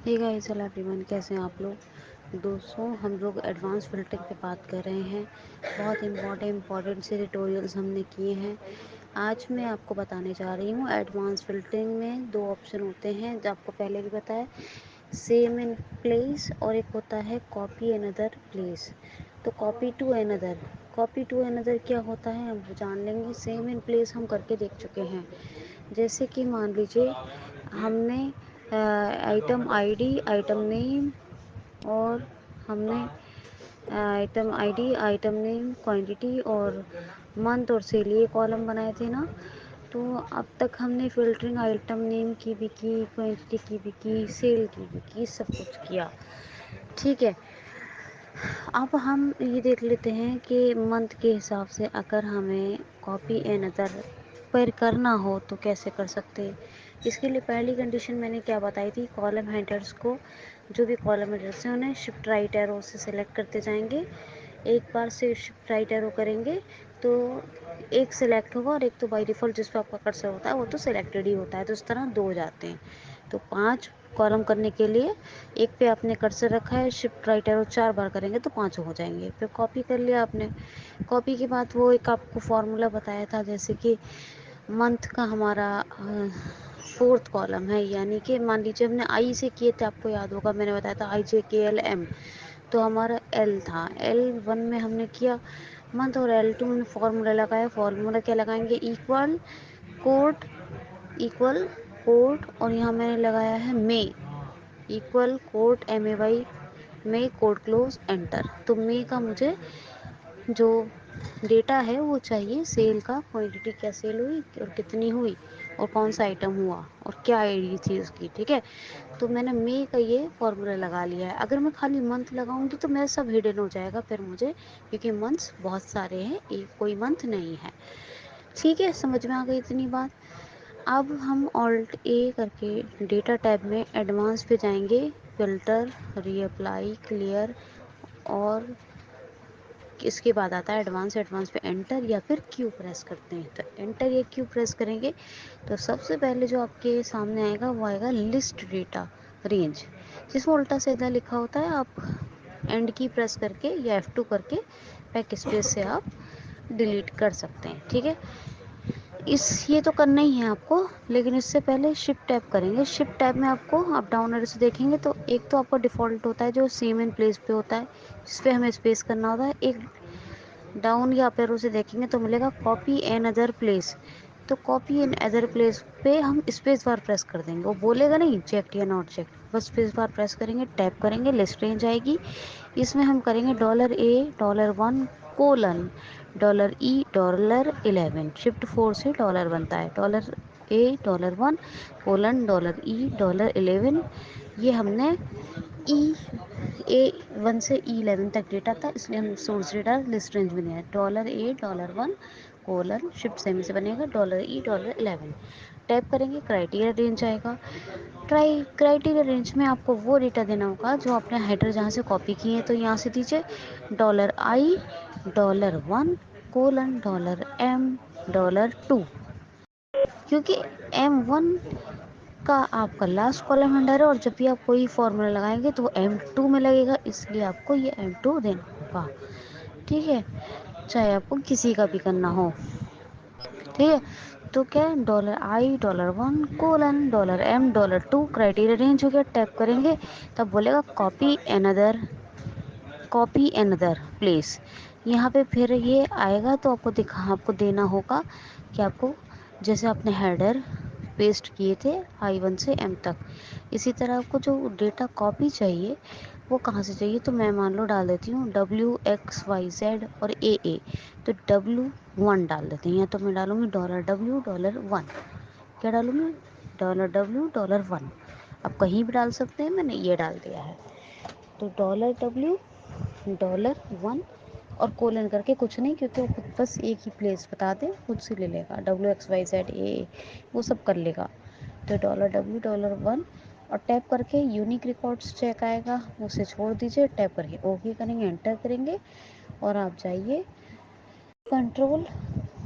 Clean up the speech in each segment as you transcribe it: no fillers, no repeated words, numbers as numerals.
Hey guys, hello everyone, कैसे हैं आप लोग। दोस्तों, हम लोग एडवांस फिल्टरिंग पे बात कर रहे हैं। बहुत इम्पॉर्टेंट से ट्यूटोरियल्स हमने किए हैं। आज मैं आपको बताने जा रही हूँ एडवांस फिल्टरिंग में दो ऑप्शन होते हैं, जो आपको पहले भी बताया, सेम इन प्लेस और एक होता है कॉपी अनदर प्लेस। तो कॉपी टू अनदर क्या होता है हम जान लेंगे। सेम इन प्लेस हम करके देख चुके हैं। जैसे कि मान लीजिए हमने आइटम आईडी, आइटम नेम और हमने item ID, item name, quantity और मंथ और सेल ये कॉलम बनाए थे ना। तो अब तक हमने फ़िल्टरिंग आइटम नेम की भी की, क्वांटिटी की भी की, सेल की भी की, सब कुछ किया। ठीक है। अब हम ये देख लेते हैं कि मंथ के हिसाब से अगर हमें कॉपी एन अदर पर करना हो तो कैसे कर सकते हैं। इसके लिए पहली कंडीशन मैंने क्या बताई थी, कॉलम हेडर्स को, जो भी कॉलम हेडर्स हैं उन्हें शिफ्ट राइट एरो से सेलेक्ट करते जाएंगे। एक बार से शिफ्ट राइट एरो करेंगे तो एक सिलेक्ट होगा और एक तो बाय डिफ़ॉल्ट जिस पर आपका कर्सर होता है वो तो सिलेक्टेड ही होता है, तो इस तरह दो हो जाते हैं। तो 5 कॉलम करने के लिए एक पे आपने कर्सर रखा है, शिफ्ट राइट एरो 4 बार करेंगे तो 5 हो जाएंगे। फिर कॉपी कर लिया आपने। कॉपी के बाद वो एक आपको फार्मूला बताया था, जैसे कि मंथ का हमारा 4th कॉलम है, यानी कि मान लीजिए हमने आई से किए थे, आपको याद होगा मैंने बताया था IJKLM। तो हमारा एल था, L1 में हमने किया मंथ और L2 में फार्मूला लगाया। फार्मूला क्या लगाएंगे, कोड इक्वल कोड, और यहाँ मैंने लगाया है मे, इक्वल कोड MAY, मे कोड क्लोज एंटर। तो मे का मुझे जो डेटा है वो चाहिए, सेल का, क्वांटिटी क्या सेल हुई और कितनी हुई और कौन सा आइटम हुआ और क्या आईडी थी उसकी। ठीक है। तो मैंने मे का ये फॉर्मूला लगा लिया है। अगर मैं खाली मंथ लगाऊंगी तो मेरा सब हिडन हो जाएगा फिर मुझे, क्योंकि मंथ्स बहुत सारे हैं, एक कोई मंथ नहीं है। ठीक है, समझ में आ गई इतनी बात। अब हम ऑल्ट ए करके डेटा टैब में एडवांस पे जाएंगे, फिल्टर, रीअप्लाई, क्लियर, और इसके बाद आता है एडवांस। एडवांस पे एंटर या फिर क्यू प्रेस करते हैं। तो एंटर या क्यू प्रेस करेंगे तो सबसे पहले जो आपके सामने आएगा वो आएगा लिस्ट डेटा रेंज, जिसमें उल्टा सीधा लिखा होता है। आप एंड की प्रेस करके या F2 करके बैक स्पेस से आप डिलीट कर सकते हैं। ठीक है। ये तो करना ही है आपको, लेकिन इससे पहले शिफ्ट टैब करेंगे। शिफ्ट टैब में आपको अप डाउन एरो से देखेंगे तो एक तो आपका डिफ़ॉल्ट होता है जो सेम इन प्लेस पे होता है, जिस पे हमें स्पेस करना होता है। एक डाउन या अप एरो से देखेंगे तो मिलेगा कॉपी एन अदर प्लेस। तो कॉपी एन अदर प्लेस पे हम स्पेस बार प्रेस कर देंगे, वो बोलेगा नहीं चेक्ड या नॉट चेक्ड, बस स्पेस बार प्रेस करेंगे, टैप करेंगे, लिस्ट रेंज आएगी। इसमें हम करेंगे $A $1 $E $11, शिफ्ट 4 से डॉलर बनता है, $A $1 $E $11। ये हमने E1 से E11 तक डेटा था, इसलिए हम सोर्स डेटा लिस्ट रेंज में दिया $A $1 शिफ्ट सेमी से बनेगा $E $11। टैप करेंगे, क्राइटेरिया रेंज आएगा। क्राइटेरिया रेंज में आपको वो डेटा देना होगा जो आपने हेडर जहाँ से कॉपी किए हैं। तो यहाँ से दीजिए $I $1 $M $2, क्योंकि M1 का आपका लास्ट कॉलम हेडर है और जब भी आप कोई फॉर्मूला लगाएंगे तो वो M2 में लगेगा, इसलिए आपको ये M2 देना होगा। ठीक है, चाहे आपको किसी का भी करना हो। ठीक है। तो क्या है, $I $1 $M $2, क्राइटेरिया रेंज हो गया। टैप करेंगे तब बोलेगा कॉपी अनदर प्लेस। यहाँ पे फिर ये आएगा तो आपको देना होगा कि आपको, जैसे आपने हेडर पेस्ट किए थे I1 से M तक, इसी तरह आपको जो डेटा कॉपी चाहिए वो कहाँ से चाहिए। तो मैं मान लो डाल देती हूँ WXYZ और AA। तो W1 डाल देते हैं, या तो मैं डालूँगी $W $1। क्या डालूँगी, $W $1। आप कहीं भी डाल सकते हैं, मैंने ये डाल दिया है। तो $W $1 और कोलन करके कुछ नहीं, क्योंकि वो खुद बस एक ही प्लेस बता दे, खुद से ले लेगा, WXYZ AA वो सब कर लेगा। तो $W $1 और टैप करके यूनिक रिकॉर्ड्स चेक आएगा, उसे छोड़ दीजिए। टैप करके ओके करेंगे, एंटर करेंगे और आप जाइए कंट्रोल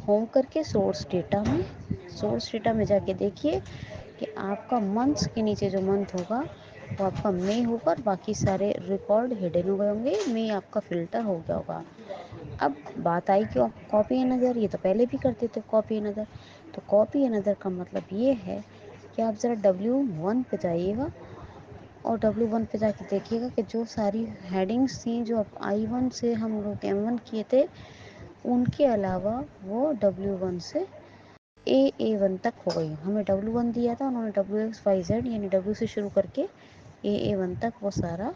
होम करके सोर्स डेटा में जाके देखिए कि आपका मंथ्स के नीचे जो मंथ होगा वो आपका मे होकर बाकी सारे रिकॉर्ड हिडन हो गए होंगे, मे आपका फ़िल्टर हो गया होगा। अब बात आई कि कॉपी एन अदर, ये तो पहले भी करते थे कॉपी एन अदर। तो कॉपी एन अदर का मतलब ये है कि आप ज़रा W1 पे जाइएगा और W1 पे जाके देखिएगा कि जो सारी हेडिंग्स थी जो I1 से हम लोग M1 किए थे, उनके अलावा वो W1 से A1 तक हो गई। हमें W1 दिया था, उन्होंने WXYZ यानी W से शुरू करके A1 तक वो सारा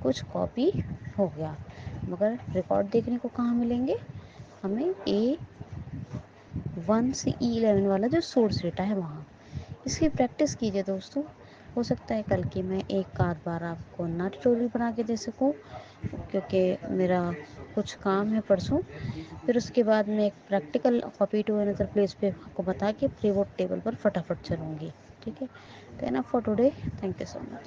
कुछ कॉपी हो गया। मगर रिकॉर्ड देखने को कहाँ मिलेंगे हमें? A1 से E11 वाला जो सोर्स डेटा है वहाँ। इसकी प्रैक्टिस कीजिए दोस्तों। हो सकता है कल की मैं एक आध बार आपको ना ट्यूटोरियल बना के दे सकूँ, क्योंकि मेरा कुछ काम है परसों। फिर उसके बाद मैं एक practical copy to another place पे आपको बता के प्रीवोट टेबल पर फटाफट चलूँगी। ठीक है, तो enough for today. Thank you so much.